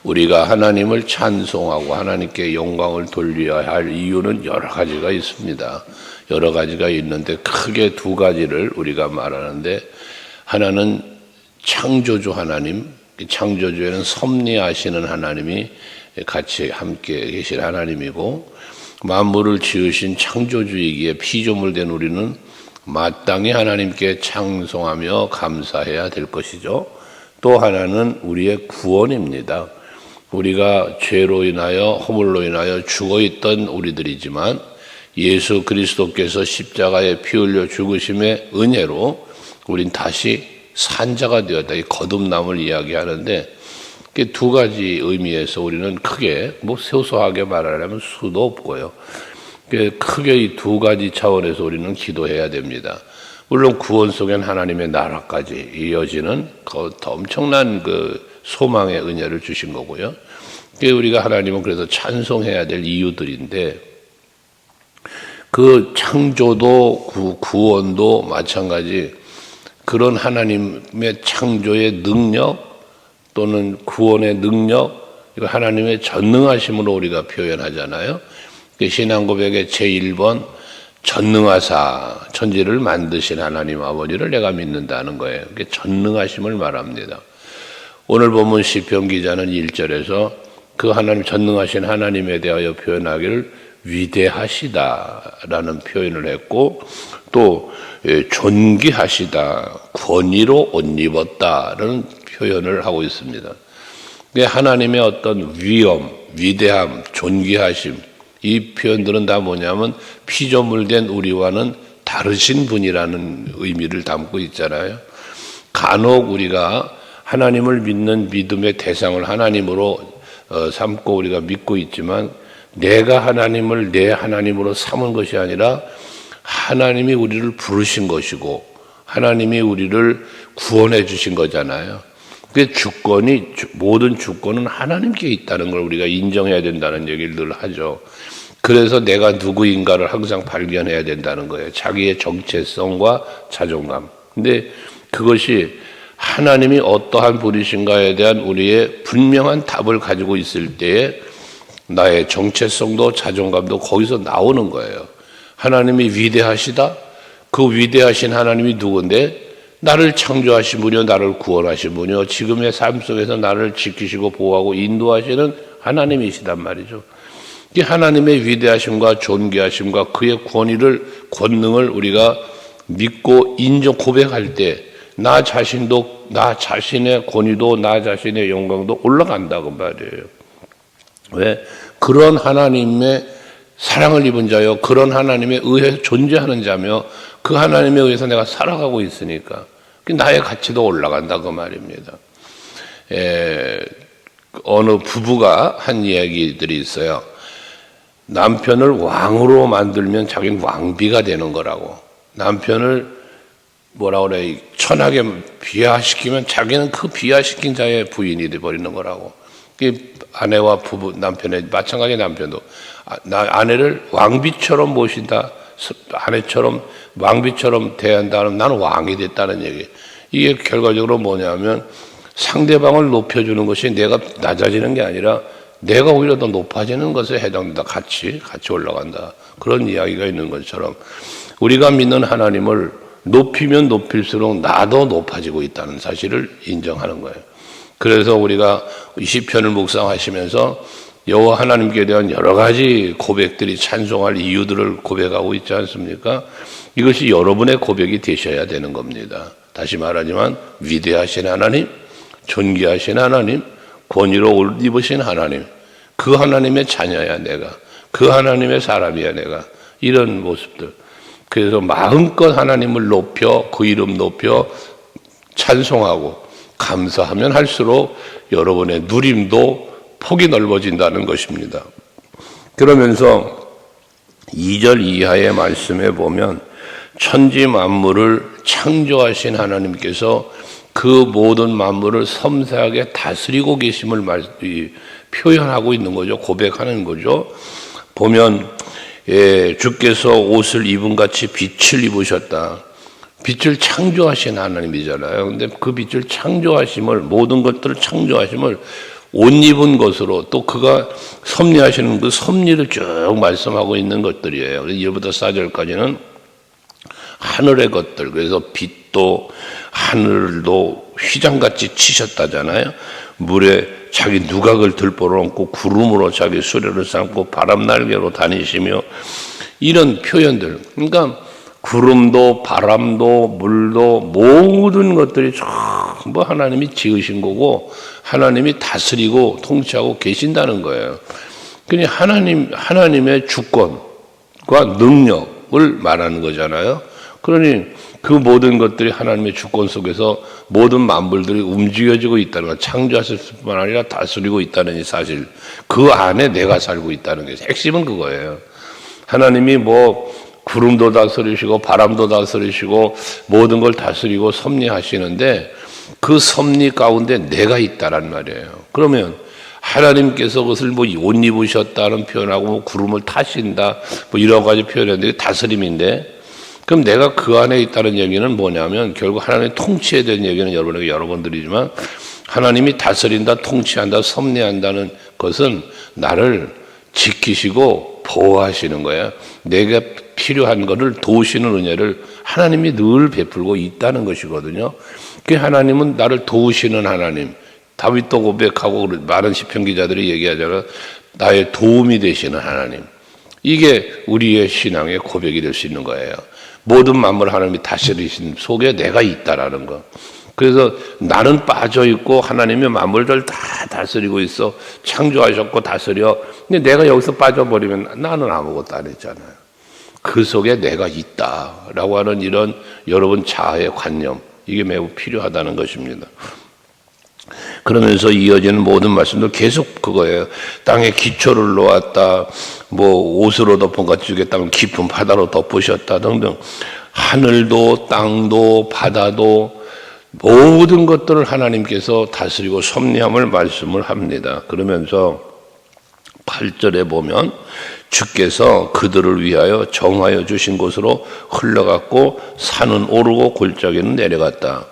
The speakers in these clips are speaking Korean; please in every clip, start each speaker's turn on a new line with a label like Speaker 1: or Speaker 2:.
Speaker 1: 우리가 하나님을 찬송하고 하나님께 영광을 돌려야 할 이유는 여러 가지가 있습니다. 여러 가지가 있는데 크게 두 가지를 우리가 말하는데, 하나는 창조주 하나님, 창조주에는 섭리하시는 하나님이 같이 함께 계신 하나님이고, 만물을 지으신 창조주이기에 피조물 된 우리는 마땅히 하나님께 찬송하며 감사해야 될 것이죠. 또 하나는 우리의 구원입니다. 우리가 죄로 인하여 허물로 인하여 죽어있던 우리들이지만 예수 그리스도께서 십자가에 피 흘려 죽으심의 은혜로 우린 다시 산자가 되었다. 이 거듭남을 이야기하는데, 두 가지 의미에서 우리는 크게 소소하게 말하려면 수도 없고요. 크게 이 두 가지 차원에서 우리는 기도해야 됩니다. 물론 구원 속엔 하나님의 나라까지 이어지는 더 엄청난 소망의 은혜를 주신 거고요. 우리가 하나님은 그래서 찬송해야 될 이유들인데, 그 창조도 구원도 마찬가지 그런 하나님의 창조의 능력 또는 구원의 능력, 이거 하나님의 전능하심으로 우리가 표현하잖아요. 신앙고백의 제1번 전능하사, 천지를 만드신 하나님 아버지를 내가 믿는다는 거예요. 그게 전능하심을 말합니다. 오늘 본문 시편 기자는 1절에서 그 하나님, 전능하신 하나님에 대하여 표현하기를 위대하시다라는 표현을 했고, 또 존귀하시다, 권위로 옷 입었다라는 표현을 하고 있습니다. 하나님의 어떤 위엄, 위대함, 존귀하심, 이 표현들은 다 뭐냐면 피조물 된 우리와는 다르신 분이라는 의미를 담고 있잖아요. 간혹 우리가 하나님을 믿는 믿음의 대상을 하나님으로 삼고 우리가 믿고 있지만, 내가 하나님을 내 하나님으로 삼은 것이 아니라 하나님이 우리를 부르신 것이고 하나님이 우리를 구원해 주신 거잖아요. 그 주권이, 모든 주권은 하나님께 있다는 걸 우리가 인정해야 된다는 얘기를 늘 하죠. 그래서 내가 누구인가를 항상 발견해야 된다는 거예요. 자기의 정체성과 자존감. 근데 그것이 하나님이 어떠한 분이신가에 대한 우리의 분명한 답을 가지고 있을 때에 나의 정체성도 자존감도 거기서 나오는 거예요. 하나님이 위대하시다? 그 위대하신 하나님이 누군데? 나를 창조하신 분이요, 나를 구원하신 분이요, 지금의 삶 속에서 나를 지키시고 보호하고 인도하시는 하나님이시단 말이죠. 이 하나님의 위대하심과 존귀하심과 그의 권능을 우리가 믿고 인정, 고백할 때 나 자신도, 나 자신의 권위도, 나 자신의 영광도 올라간다고 말이에요. 왜? 그런 하나님의 사랑을 입은 자요, 그런 하나님에 의해서 존재하는 자며 그 하나님에 의해서 내가 살아가고 있으니까 나의 가치도 올라간다 그 말입니다. 어느 부부가 한 이야기들이 있어요. 남편을 왕으로 만들면 자기는 왕비가 되는 거라고. 남편을 천하게 비하시키면 자기는 그 비하시킨 자의 부인이 되어버리는 거라고. 아내와 부부, 마찬가지 남편도 아내를 왕비처럼 모신다, 아내처럼 왕비처럼 대한다면 나는 왕이 됐다는 얘기. 이게 결과적으로 뭐냐면 상대방을 높여주는 것이 내가 낮아지는 게 아니라 내가 오히려 더 높아지는 것에 해당된다. 같이 올라간다. 그런 이야기가 있는 것처럼 우리가 믿는 하나님을 높이면 높일수록 나도 높아지고 있다는 사실을 인정하는 거예요. 그래서 우리가 이 시편을 묵상하시면서 여호와 하나님께 대한 여러 가지 고백들이, 찬송할 이유들을 고백하고 있지 않습니까? 이것이 여러분의 고백이 되셔야 되는 겁니다. 다시 말하지만 위대하신 하나님, 존귀하신 하나님, 권위로 옷 입으신 하나님, 그 하나님의 자녀야 내가, 그 하나님의 사람이야 내가, 이런 모습들. 그래서 마음껏 하나님을 높여, 그 이름 높여 찬송하고 감사하면 할수록 여러분의 누림도 폭이 넓어진다는 것입니다. 그러면서 2절 이하의 말씀에 보면 천지 만물을 창조하신 하나님께서 그 모든 만물을 섬세하게 다스리고 계심을 표현하고 있는 거죠. 고백하는 거죠. 보면 주께서 옷을 입은 같이 빛을 입으셨다. 빛을 창조하신 하나님이잖아요. 근데 그 빛을 창조하심을, 모든 것들을 창조하심을 옷 입은 것으로 또 그가 섭리하시는 그 섭리를 쭉 말씀하고 있는 것들이에요. 1부터 4절까지는 하늘의 것들, 그래서 빛도 하늘도 휘장같이 치셨다잖아요. 물에 자기 누각을 들보로 얹고 구름으로 자기 수레를 삼고 바람날개로 다니시며, 이런 표현들. 그러니까 구름도 바람도 물도 모든 것들이 전부 하나님이 지으신 거고 하나님이 다스리고 통치하고 계신다는 거예요. 그러니 하나님의 주권과 능력을 말하는 거잖아요. 그러니 그 모든 것들이 하나님의 주권 속에서 모든 만물들이 움직여지고 있다는 것, 창조하실 뿐만 아니라 다스리고 있다는 이 사실, 그 안에 내가 살고 있다는 게 핵심은 그거예요. 하나님이 구름도 다스리시고 바람도 다스리시고 모든 걸 다스리고 섭리하시는데 그 섭리 가운데 내가 있다란 말이에요. 그러면 하나님께서 그것을 옷 입으셨다는 표현하고 구름을 타신다 이런 가지 표현했는데 다스림인데, 그럼 내가 그 안에 있다는 얘기는 뭐냐면 결국 하나님의 통치에 대한 얘기는 여러분에게 여러 번 드리지만, 하나님이 다스린다, 통치한다, 섭리한다는 것은 나를 지키시고 보호하시는 거예요. 내가 필요한 것을 도우시는 은혜를 하나님이 늘 베풀고 있다는 것이거든요. 그 하나님은 나를 도우시는 하나님. 다윗도 고백하고 많은 시편 기자들이 얘기하잖아요. 나의 도움이 되시는 하나님. 이게 우리의 신앙의 고백이 될 수 있는 거예요. 모든 만물 하나님이 다스리신 속에 내가 있다라는 거. 그래서 나는 빠져있고 하나님이 만물들 다 다스리고 있어. 창조하셨고 다스려. 근데 내가 여기서 빠져버리면 나는 아무것도 안 했잖아요. 그 속에 내가 있다라고 하는 이런 여러분 자아의 관념, 이게 매우 필요하다는 것입니다. 그러면서 이어지는 모든 말씀도 계속 그거예요. 땅에 기초를 놓았다, 옷으로 덮은 것 중에 땅을 깊은 바다로 덮으셨다 등등. 하늘도 땅도 바다도 모든 것들을 하나님께서 다스리고 섭리함을 말씀을 합니다. 그러면서 8절에 보면 주께서 그들을 위하여 정하여 주신 곳으로 흘러갔고 산은 오르고 골짜기는 내려갔다.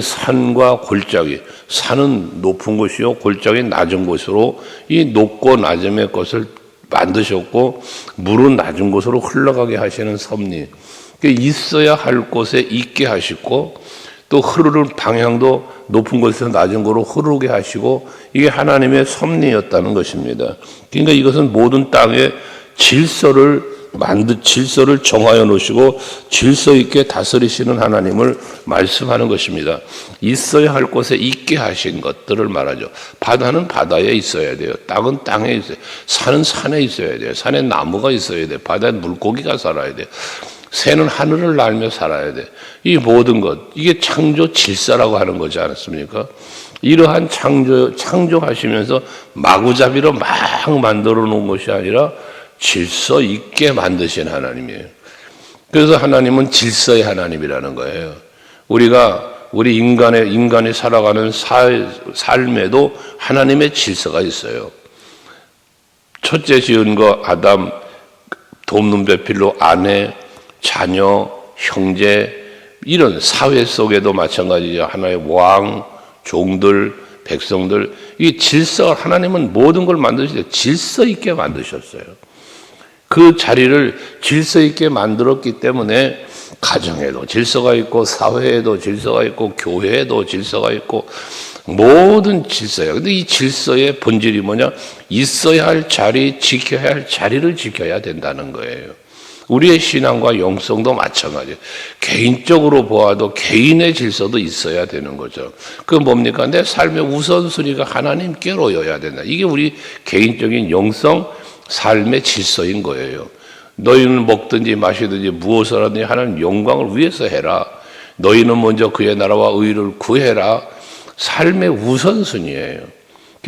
Speaker 1: 산과 골짜기, 산은 높은 곳이요 골짜기 낮은 곳으로 이 높고 낮음의 것을 만드셨고 물은 낮은 곳으로 흘러가게 하시는 섭리. 있어야 할 곳에 있게 하시고 또 흐르는 방향도 높은 곳에서 낮은 곳으로 흐르게 하시고, 이게 하나님의 섭리였다는 것입니다. 그러니까 이것은 모든 땅에 질서를 정하여 놓으시고 질서 있게 다스리시는 하나님을 말씀하는 것입니다. 있어야 할 곳에 있게 하신 것들을 말하죠. 바다는 바다에 있어야 돼요. 땅은 땅에 있어야 돼요. 산은 산에 있어야 돼요. 산에 나무가 있어야 돼요. 바다에 물고기가 살아야 돼요. 새는 하늘을 날며 살아야 돼. 이 모든 것, 이게 창조 질서라고 하는 거지 않습니까? 이러한 창조하시면서 마구잡이로 막 만들어 놓은 것이 아니라 질서 있게 만드신 하나님이에요. 그래서 하나님은 질서의 하나님이라는 거예요. 우리 인간이 살아가는 삶에도 하나님의 질서가 있어요. 첫째 지은 거 아담, 돕는 배필로 아내, 자녀, 형제, 이런 사회 속에도 마찬가지죠. 하나의 왕, 종들, 백성들, 이 질서, 하나님은 모든 걸 만드실 때 질서 있게 만드셨어요. 그 자리를 질서 있게 만들었기 때문에 가정에도 질서가 있고 사회에도 질서가 있고 교회에도 질서가 있고 모든 질서예요. 근데 이 질서의 본질이 뭐냐? 있어야 할 자리, 지켜야 할 자리를 지켜야 된다는 거예요. 우리의 신앙과 영성도 마찬가지예요. 개인적으로 보아도 개인의 질서도 있어야 되는 거죠. 그건 뭡니까? 내 삶의 우선순위가 하나님께로여야 된다. 이게 우리 개인적인 영성, 삶의 질서인 거예요. 너희는 먹든지 마시든지 무엇을 하든지 하나님 영광을 위해서 해라. 너희는 먼저 그의 나라와 의를 구해라. 삶의 우선순위예요.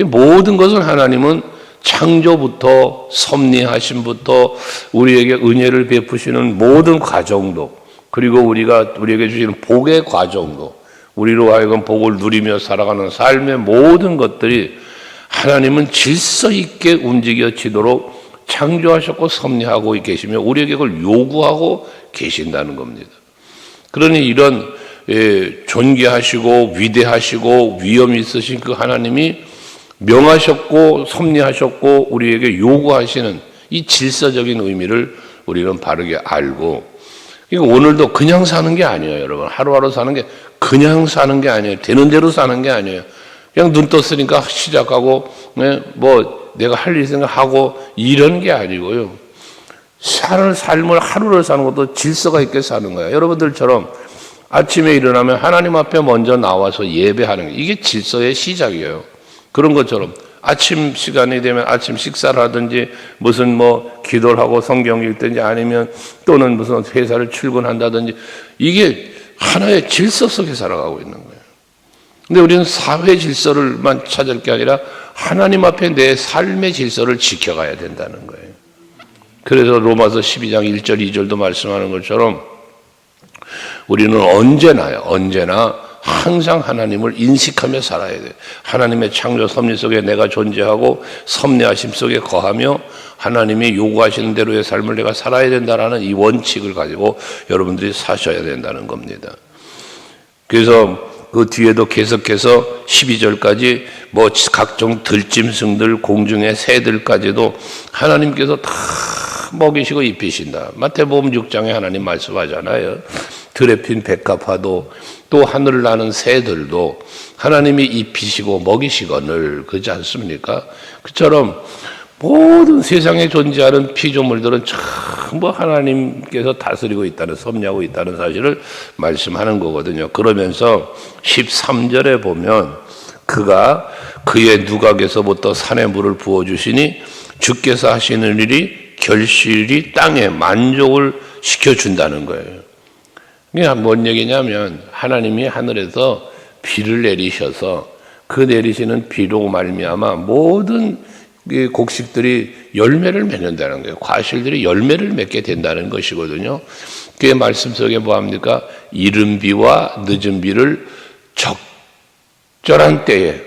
Speaker 1: 모든 것을 하나님은 창조부터 섭리하심부터 우리에게 은혜를 베푸시는 모든 과정도, 그리고 우리에게 주시는 복의 과정도, 우리로 하여금 복을 누리며 살아가는 삶의 모든 것들이 하나님은 질서 있게 움직여지도록 창조하셨고 섭리하고 계시며 우리에게 그걸 요구하고 계신다는 겁니다. 그러니 이런 존귀하시고 위대하시고 위엄이 있으신 그 하나님이 명하셨고 섭리하셨고 우리에게 요구하시는 이 질서적인 의미를 우리는 바르게 알고, 그러니까 오늘도 그냥 사는 게 아니에요, 여러분. 하루하루 사는 게 그냥 사는 게 아니에요. 되는 대로 사는 게 아니에요. 그냥 눈 떴으니까 시작하고, 뭐 내가 할 일 생각하고 이런 게 아니고요. 삶을 하루를 사는 것도 질서가 있게 사는 거예요. 여러분들처럼 아침에 일어나면 하나님 앞에 먼저 나와서 예배하는 게 이게 질서의 시작이에요. 그런 것처럼 아침 시간이 되면 아침 식사를 하든지 무슨 뭐 기도를 하고 성경 읽든지 아니면 또는 무슨 회사를 출근한다든지 이게 하나의 질서 속에 살아가고 있는 거예요. 근데 우리는 사회 질서를만 찾을 게 아니라 하나님 앞에 내 삶의 질서를 지켜가야 된다는 거예요. 그래서 로마서 12장 1절 2절도 말씀하는 것처럼 우리는 언제나 항상 하나님을 인식하며 살아야 돼요. 하나님의 창조 섭리 속에 내가 존재하고 섭리하심 속에 거하며 하나님이 요구하시는 대로의 삶을 내가 살아야 된다라는 이 원칙을 가지고 여러분들이 사셔야 된다는 겁니다. 그래서 그 뒤에도 계속해서 12절까지 뭐 각종 들짐승들, 공중의 새들까지도 하나님께서 다 먹이시고 입히신다. 마태복음 6장에 하나님 말씀하잖아요. 들에 핀 백합화도 또 하늘을 나는 새들도 하나님이 입히시고 먹이시거늘, 그렇지 않습니까? 그처럼 모든 세상에 존재하는 피조물들은 전부 하나님께서 다스리고 있다는, 섭리하고 있다는 사실을 말씀하는 거거든요. 그러면서 13절에 보면 그가 그의 누각에서부터 산에 물을 부어주시니 주께서 하시는 일이 결실이 땅에 만족을 시켜준다는 거예요. 이게 뭔 얘기냐면 하나님이 하늘에서 비를 내리셔서 그 내리시는 비로 말미암아 모든 곡식들이 열매를 맺는다는 거예요. 과실들이 열매를 맺게 된다는 것이거든요. 그의 말씀 속에 뭐합니까? 이른 비와 늦은 비를 적절한 때에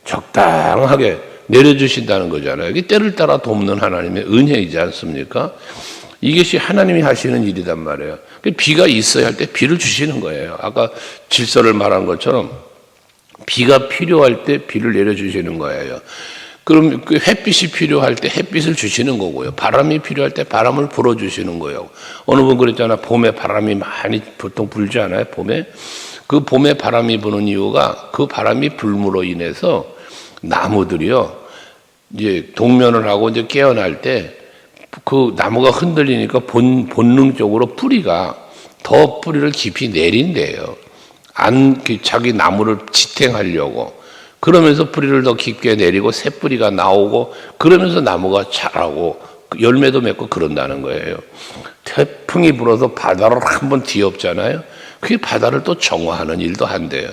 Speaker 1: 적당하게 내려주신다는 거잖아요. 이게 때를 따라 돕는 하나님의 은혜이지 않습니까? 이것이 하나님이 하시는 일이란 말이에요. 비가 있어야 할 때 비를 주시는 거예요. 아까 질서를 말한 것처럼 비가 필요할 때 비를 내려주시는 거예요. 그럼 그 햇빛이 필요할 때 햇빛을 주시는 거고요. 바람이 필요할 때 바람을 불어주시는 거예요. 어느 분 그랬잖아. 봄에 바람이 많이 보통 불지 않아요? 봄에? 그 봄에 바람이 부는 이유가 그 바람이 불므로 인해서 나무들이요. 이제 동면을 하고 이제 깨어날 때 그 나무가 흔들리니까 본능적으로 뿌리가 더 뿌리를 깊이 내린대요. 자기 나무를 지탱하려고. 그러면서 뿌리를 더 깊게 내리고 새 뿌리가 나오고 그러면서 나무가 자라고 열매도 맺고 그런다는 거예요. 태풍이 불어서 바다를 한번 뒤엎잖아요. 그게 바다를 또 정화하는 일도 한대요.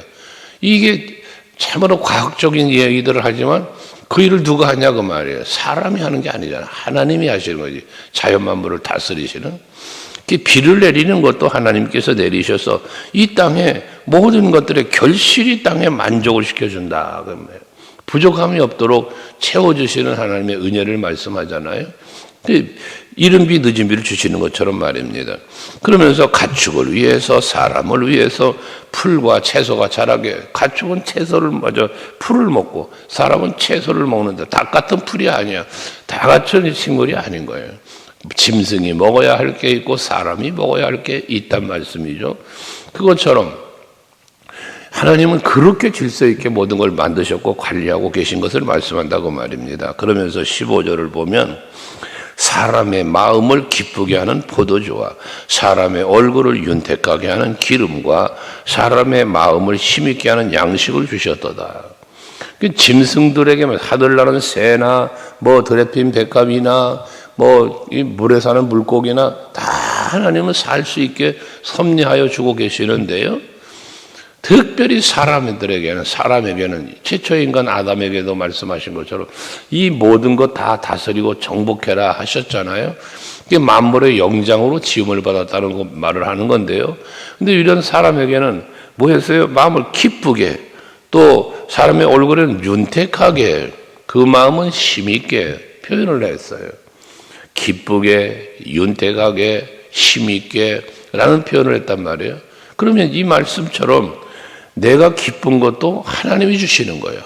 Speaker 1: 이게 참으로 과학적인 이야기들을 하지만 그 일을 누가 하냐 그 말이에요. 사람이 하는 게 아니잖아. 하나님이 하시는 거지. 자연 만물을 다스리시는. 비를 내리는 것도 하나님께서 내리셔서 이 땅에 모든 것들의 결실이 땅에 만족을 시켜준다. 부족함이 없도록 채워주시는 하나님의 은혜를 말씀하잖아요. 이른 비 늦은 비를 주시는 것처럼 말입니다. 그러면서 가축을 위해서 사람을 위해서 풀과 채소가 자라게, 가축은 채소를 맞아 풀을 먹고 사람은 채소를 먹는다. 닭 같은 풀이 아니야. 다 같은 식물이 아닌 거예요. 짐승이 먹어야 할 게 있고 사람이 먹어야 할 게 있단 말씀이죠. 그것처럼 하나님은 그렇게 질서 있게 모든 걸 만드셨고 관리하고 계신 것을 말씀한다고 말입니다. 그러면서 15절을 보면 사람의 마음을 기쁘게 하는 포도주와 사람의 얼굴을 윤택하게 하는 기름과 사람의 마음을 힘있게 하는 양식을 주셨도다. 짐승들에게 하늘나는 새나 뭐 들에 핀 백합이나 뭐 이 물에 사는 물고기나 다 하나님은 살 수 있게 섭리하여 주고 계시는데요. 특별히 사람에게는 최초의 인간 아담에게도 말씀하신 것처럼 이 모든 것 다 다스리고 정복해라 하셨잖아요. 이게 만물의 영장으로 지음을 받았다는 말을 하는 건데요. 근데 이런 사람에게는 뭐 했어요? 마음을 기쁘게, 또 사람의 얼굴에는 윤택하게, 그 마음은 힘있게 표현을 했어요. 기쁘게, 윤택하게, 힘있게 라는 표현을 했단 말이에요. 그러면 이 말씀처럼 내가 기쁜 것도 하나님이 주시는 거예요.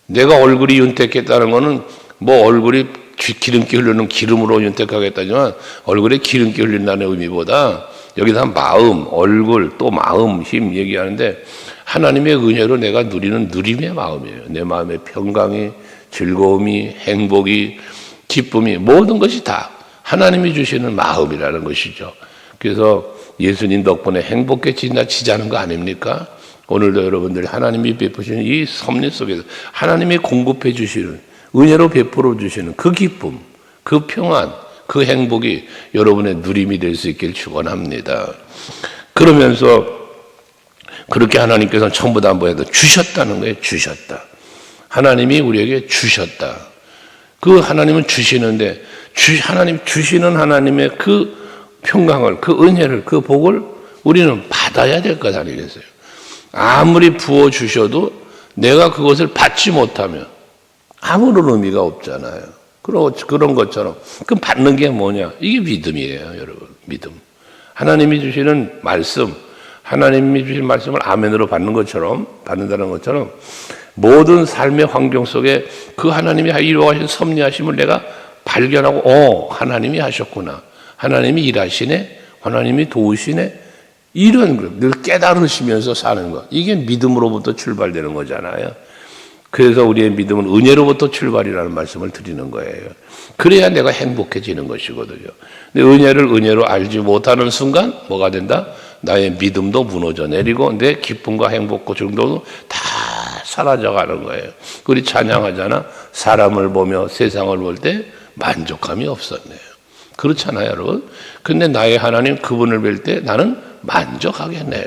Speaker 1: 내가 얼굴이 윤택했다는 거는 뭐 얼굴이 기름기 흐르는 기름으로 윤택하겠다지만 얼굴에 기름기 흘린다는 의미보다 여기다 마음, 얼굴, 또 마음, 힘 얘기하는데 하나님의 은혜로 내가 누리는 누림의 마음이에요. 내 마음의 평강이, 즐거움이, 행복이, 기쁨이 모든 것이 다 하나님이 주시는 마음이라는 것이죠. 그래서 예수님 덕분에 행복해 지나치자는 거 아닙니까? 오늘도 여러분들이 하나님이 베푸시는 이 섭리 속에서 하나님이 공급해 주시는 은혜로 베풀어 주시는 그 기쁨, 그 평안, 그 행복이 여러분의 누림이 될 수 있길 축원합니다. 그러면서 그렇게 하나님께서는 처음부터 한 번에도 주셨다는 거예요. 주셨다. 하나님이 우리에게 주셨다. 그 하나님은 주시는데 하나님 주시는 하나님의 그 평강을, 그 은혜를, 그 복을 우리는 받아야 될 것 아니겠어요? 아무리 부어주셔도 내가 그것을 받지 못하면 아무런 의미가 없잖아요. 그런 것처럼. 그럼 받는 게 뭐냐? 이게 믿음이에요, 여러분. 믿음. 하나님이 주시는 말씀, 하나님이 주신 말씀을 아멘으로 받는다는 것처럼 모든 삶의 환경 속에 그 하나님이 이루어가신 섭리하심을 내가 발견하고, 하나님이 하셨구나. 하나님이 일하시네. 하나님이 도우시네. 이런 걸 늘 깨달으시면서 사는 것. 이게 믿음으로부터 출발되는 거잖아요. 그래서 우리의 믿음은 은혜로부터 출발이라는 말씀을 드리는 거예요. 그래야 내가 행복해지는 것이거든요. 근데 은혜를 은혜로 알지 못하는 순간 뭐가 된다? 나의 믿음도 무너져 내리고 내 기쁨과 행복과 정도도 다 사라져가는 거예요. 우리 찬양하잖아. 사람을 보며 세상을 볼 때 만족감이 없었네요. 그렇잖아요, 여러분. 근데 나의 하나님 그분을 뵐 때 나는 만족하겠네요.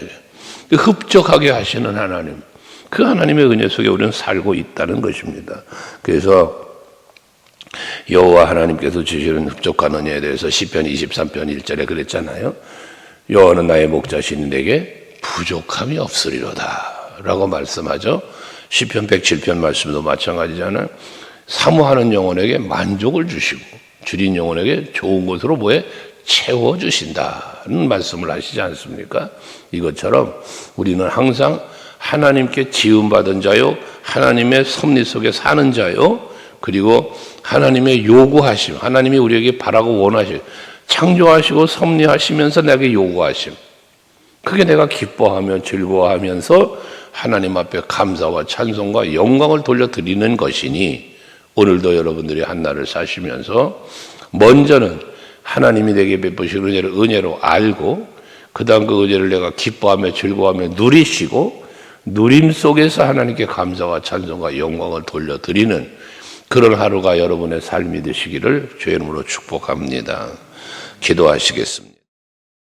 Speaker 1: 흡족하게 하시는 하나님. 그 하나님의 은혜 속에 우리는 살고 있다는 것입니다. 그래서 여호와 하나님께서 주시는 흡족한 은혜에 대해서 시편 23편 1절에 그랬잖아요. 여호와는 나의 목자시니 내게 부족함이 없으리로다 라고 말씀하죠. 시편 107편 말씀도 마찬가지잖아요. 사모하는 영혼에게 만족을 주시고 줄인 영혼에게 좋은 것으로 뭐에 채워주신다는 말씀을 하시지 않습니까? 이것처럼 우리는 항상 하나님께 지음받은 자요, 하나님의 섭리 속에 사는 자요, 그리고 하나님의 요구하심, 하나님이 우리에게 바라고 원하심, 창조하시고 섭리하시면서 내게 요구하심, 그게 내가 기뻐하며 즐거워하면서 하나님 앞에 감사와 찬송과 영광을 돌려드리는 것이니 오늘도 여러분들이 한날을 사시면서 먼저는 하나님이 내게 베푸신 은혜를 은혜로 알고 그 다음 그 은혜를 내가 기뻐하며 즐거워하며 누리시고 누림 속에서 하나님께 감사와 찬송과 영광을 돌려드리는 그런 하루가 여러분의 삶이 되시기를 주의 이름으로 축복합니다. 기도하시겠습니다.